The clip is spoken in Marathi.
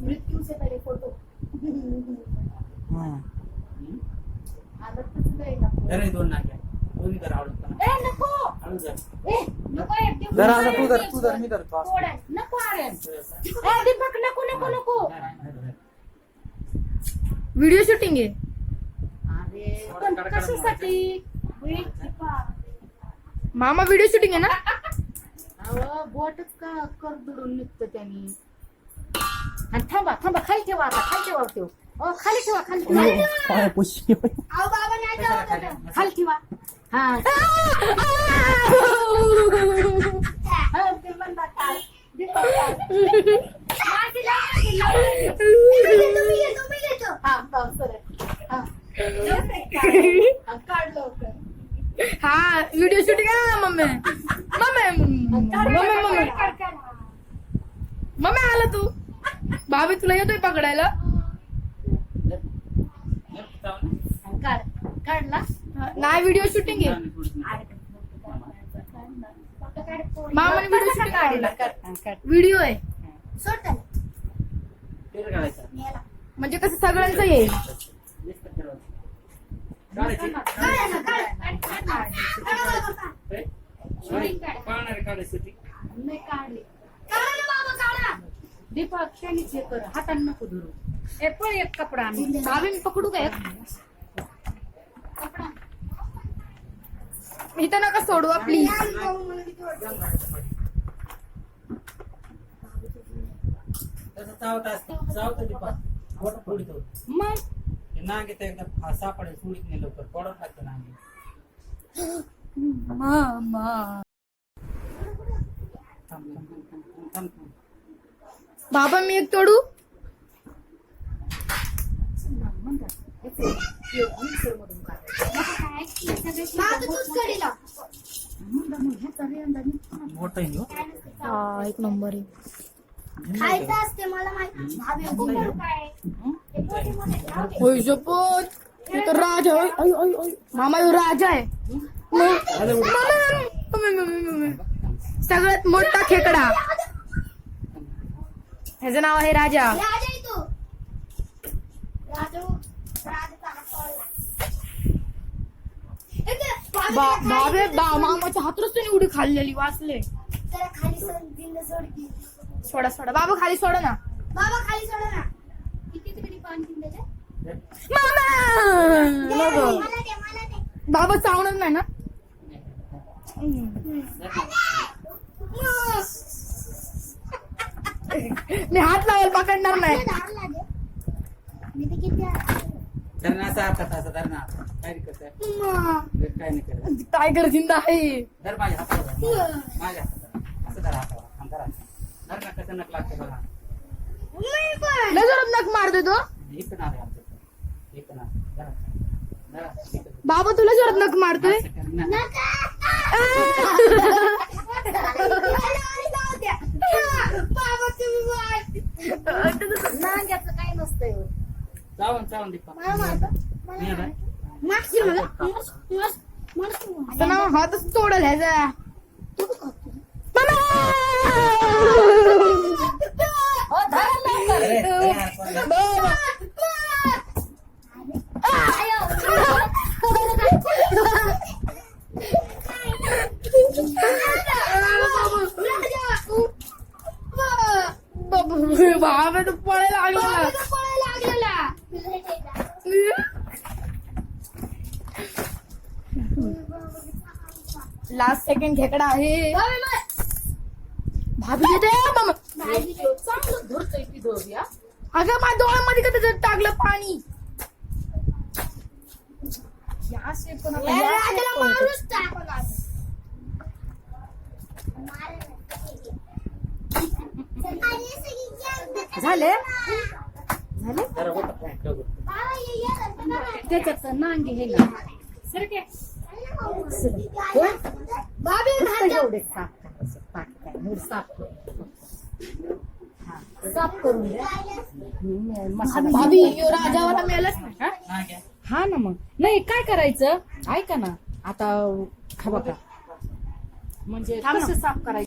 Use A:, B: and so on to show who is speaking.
A: मृत्यू से पहले फोटो आदतच नाही ना.
B: अरे दोन नाक्या दोन्ही तर आवडत
A: ए नको नको एक दिवस
C: जरा आता तू धर मी धरतो
A: थोडं नको आर्यन ए दीपक नको नको नको
D: व्हिडिओ शूटिंग आहे.
A: अरे पण कशासाठी
D: मामा व्हिडिओ शूटिंग आहे ना.
A: अहो बोटच का कर दुडून निघतं त्यांनी. आणि थांबा थांबा खाली ठेवा आता खाली ठेवा ठेव खाली ठेवा खाली ठेवा
C: पाय पुशी
A: अहो बाबा नाही ठेवा खाली ठेवा हा ते म्हणतात काय दीपक काढ लवकर.
D: हा व्हिडिओ शूटिंग आहे ना मम्मी. मम्मी आला तू. भाभी तुला येतोय पकडायला.
A: काढला
D: नाही व्हिडिओ शूटिंग आहे. मामाने व्हिडिओ शूटिंग काढला. व्हिडिओ आहे म्हणजे कसं सगळ्यांचं येईल.
A: नाही काढले दीपक क्षणीच हे कर हाताने नको धरू. हे पण एक कपडा आणून
D: भाभी मी पकडू काय
A: कपडा
D: इथं नका सोडवा प्लीज.
A: मग
B: नागे तर एकदा सापडेल सोडीत नाही लवकर पडत लागतं नागे.
D: मामा बाबा मी एक तोडू.
B: मोठ आहे हो.
D: हा एक नंबर आहे.
A: खायचं असते मला माहिती.
D: होय शपथ हे तर राजा आहे. आई, आई, आई. मामा ह्यो राजा आहे. मम्मी. सगळ्यात मोठा खेकडा ह्याचं नाव आहे राजा. बाबे मामाच्या हातूनच त्याने उडी खाल्लेली वाचले. सोडा सोडा बाबा खाली सोडा ना.
A: बाबा खाली सोडा ना. किती तिकडे पाणी दिलं
D: मामा बाबा चावणार नाही ना. मी हात लावायला पकडणार नाही.
B: धरणा असा हातात असं धरणा काय करत काय नाही करत.
D: टायगर जिंदा आहे.
B: धर माझ्या हातावर माझ्या हातावर असं धरा हातावर धरा धरणा कसं नक लागतं बघा.
D: लय जोरात नख मार देतो.
B: इकडं आहे आमचं इकडं धरा धरा.
D: बाबा तुला जोरात नख मारतोय.
A: नांग्याचं काय नसतंय.
B: चावून चावून दीपा
D: हातच तोडल ह्याचा. बाबा तू पळायला लागला. लास्ट सेकंड खेकडा आहे. भाभी येते मामा.
A: चांगलं धरतोय की धरूया.
D: अगं माझ्या डोळ्यामध्ये का त्याच्यात टाकलं पाणी.
A: झाले
B: झाले
A: त्याच्यात नांगे हे ना सर काय साफ करून द्या.
D: भाभी यो राजावाला मिळालंच नाही.
A: हा ना मग नाही काय करायचं ऐका ना आता हा बघा म्हणजे कसं साफ करायचं.